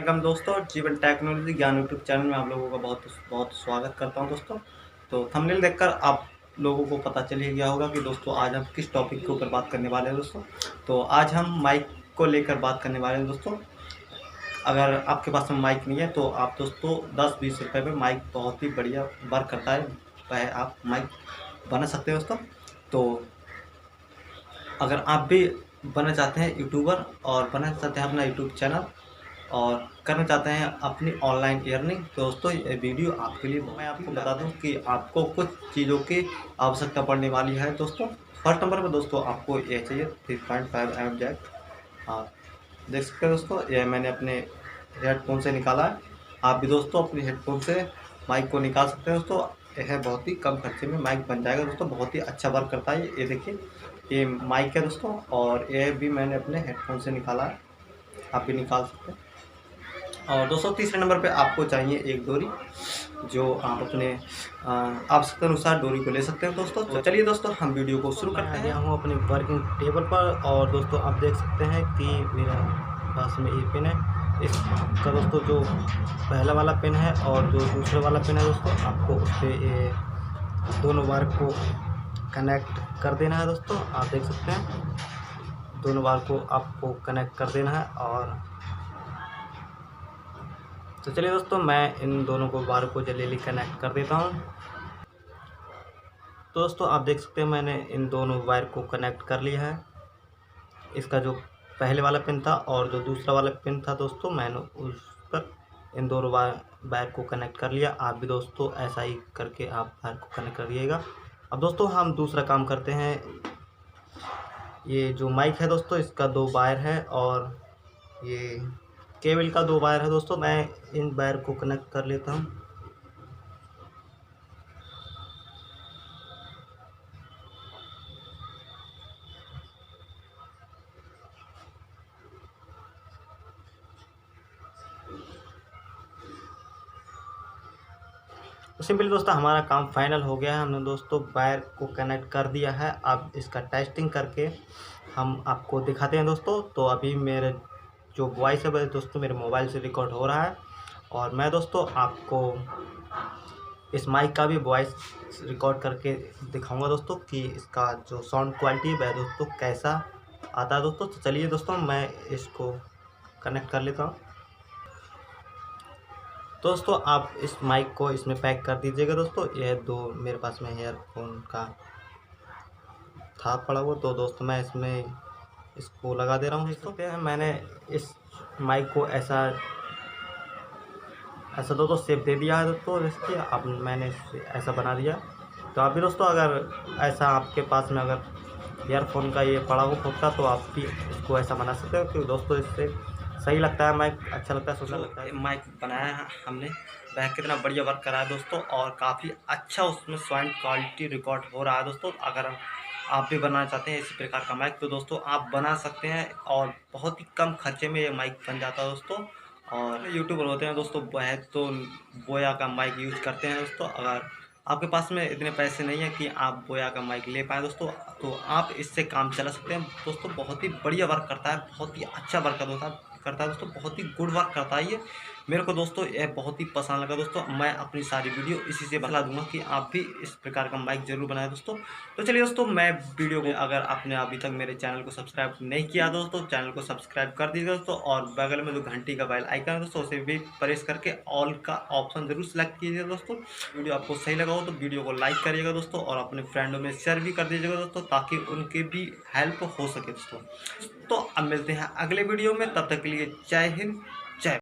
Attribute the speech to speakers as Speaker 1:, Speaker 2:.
Speaker 1: Welcome दोस्तों, जीवन technology ज्ञान यूट्यूब चैनल में आप लोगों का बहुत बहुत स्वागत करता हूं दोस्तों। तो थंबनेल देखकर आप लोगों को पता चल ही गया होगा कि दोस्तों आज हम किस टॉपिक के ऊपर बात करने वाले हैं दोस्तों। तो आज हम माइक को लेकर बात करने वाले हैं दोस्तों। अगर आपके पास में माइक नहीं है तो आप दोस्तों 10-20 रुपये में माइक बहुत ही बढ़िया वर्क करता है, वह आप माइक बना सकते हैं दोस्तों। तो अगर आप भी बनना चाहते हैं यूट्यूबर और बनना चाहते हैं अपना यूट्यूब चैनल और करना चाहते हैं अपनी ऑनलाइन अर्निंग, तो दोस्तों ये वीडियो आपके लिए। मैं आपको बता दूं कि आपको कुछ चीज़ों की आवश्यकता पड़ने वाली है दोस्तों। फर्स्ट नंबर में दोस्तों आपको ये चाहिए 3.5 mm जैक। आप देख सकते हैं दोस्तों, ये मैंने अपने हेडफोन से निकाला है। आप भी दोस्तों अपने हेडफोन से माइक को निकाल सकते हैं दोस्तों। यह बहुत ही कम खर्चे में माइक बन जाएगा दोस्तों, बहुत ही अच्छा वर्क करता है। ये देखिए, ये माइक है दोस्तों और ये भी मैंने अपने हेडफोन से निकाला है, आप भी निकाल सकते हैं। और दोस्तों तीसरे नंबर पे आपको चाहिए एक डोरी, जो आप अपने आवश्यकता अनुसार डोरी को ले सकते हैं दोस्तों। तो चलिए दोस्तों हम वीडियो को शुरू करते हैं। हूँ अपने वर्किंग टेबल पर और दोस्तों आप देख सकते हैं कि मेरा पास में ये पेन है। इसका दोस्तों जो पहला वाला पेन है और जो दूसरा वाला पेन है दोस्तों, आपको उस पर ये दोनों वायर को कनेक्ट कर देना है दोस्तों। आप देख सकते हैं दोनों वायर को आपको कनेक्ट कर देना है। और तो चलिए दोस्तों मैं इन दोनों को वायर को जल्दी कनेक्ट कर देता हूँ। तो दोस्तों आप देख सकते हैं मैंने इन दोनों वायर को कनेक्ट कर लिया है। इसका जो पहले वाला पिन था और जो दूसरा वाला पिन था दोस्तों, मैंने उस पर इन दोनों वायर को कनेक्ट कर लिया। आप भी दोस्तों ऐसा ही करके आप वायर को कनेक्ट करिएगा। अब दोस्तों हम दूसरा काम करते हैं। ये जो माइक है दोस्तों, इसका 2 वायर है और ये केबल का 2 वायर है दोस्तों। मैं इन वायर को कनेक्ट कर लेता हूँ। तो सिंपली दोस्तों हमारा काम फाइनल हो गया है। हमने दोस्तों वायर को कनेक्ट कर दिया है। अब इसका टेस्टिंग करके हम आपको दिखाते हैं दोस्तों। तो अभी मेरे जो वॉइस है वह दोस्तों मेरे मोबाइल से रिकॉर्ड हो रहा है और मैं दोस्तों आपको इस माइक का भी वॉइस रिकॉर्ड करके दिखाऊंगा दोस्तों कि इसका जो साउंड क्वालिटी है वह दोस्तों कैसा आता है दोस्तों। तो चलिए दोस्तों मैं इसको कनेक्ट कर लेता हूँ। दोस्तों आप इस माइक को इसमें पैक कर दीजिएगा दोस्तों। यह 2 मेरे पास में ईयरफोन का था पड़ा हुआ, तो दोस्तों मैं इसमें इसको लगा दे रहा हूँ दोस्तों। मैंने इस माइक को ऐसा दोस्तों शेप दे दिया है दोस्तों इसकी। अब मैंने इसे ऐसा बना दिया। तो आप भी दोस्तों अगर ऐसा आपके पास में अगर ईयरफोन का ये पड़ा हो खोखा, तो आप भी इसको ऐसा बना सकते हो क्योंकि दोस्तों इससे सही लगता है, माइक अच्छा लगता है, सुंदर लगता है। माइक बनाया है हमने, वह कितना बढ़िया वर्क करा है दोस्तों और काफ़ी अच्छा उसमें साउंड क्वालिटी रिकॉर्ड हो रहा है दोस्तों। अगर आप भी बनाना चाहते हैं इसी प्रकार का माइक, तो दोस्तों आप बना सकते हैं और बहुत ही कम खर्चे में ये माइक बन जाता है दोस्तों। और यूट्यूबर होते हैं दोस्तों वह तो बोया का माइक यूज करते हैं दोस्तों। अगर आपके पास में इतने पैसे नहीं है कि आप बोया का माइक ले पाएँ दोस्तों, तो आप इससे काम चला सकते हैं दोस्तों। बहुत ही बढ़िया वर्क करता है, बहुत ही अच्छा वर्क करता है दोस्तों, बहुत ही गुड वर्क करता है ये। मेरे को दोस्तों यह बहुत ही पसंद लगा दोस्तों। मैं अपनी सारी वीडियो इसी से बना दूंगा कि आप भी इस प्रकार का माइक जरूर बनाएं दोस्तों। तो चलिए दोस्तों मैं वीडियो को, अगर आपने अभी तक मेरे चैनल को सब्सक्राइब नहीं किया दोस्तों, चैनल को सब्सक्राइब कर दीजिए दोस्तों। और बगल में जो घंटी का बेल आइकन है दोस्तों, उसे भी प्रेस करके ऑल का ऑप्शन जरूर सेलेक्ट कीजिएगा दोस्तों। वीडियो आपको सही लगा हो तो वीडियो को लाइक करिएगा दोस्तों और अपने फ्रेंडों में शेयर भी कर दीजिएगा दोस्तों, ताकि उनकी भी हेल्प हो सके दोस्तों। तो अब मिलते हैं अगले वीडियो में, तब तक के लिए जय हिंद,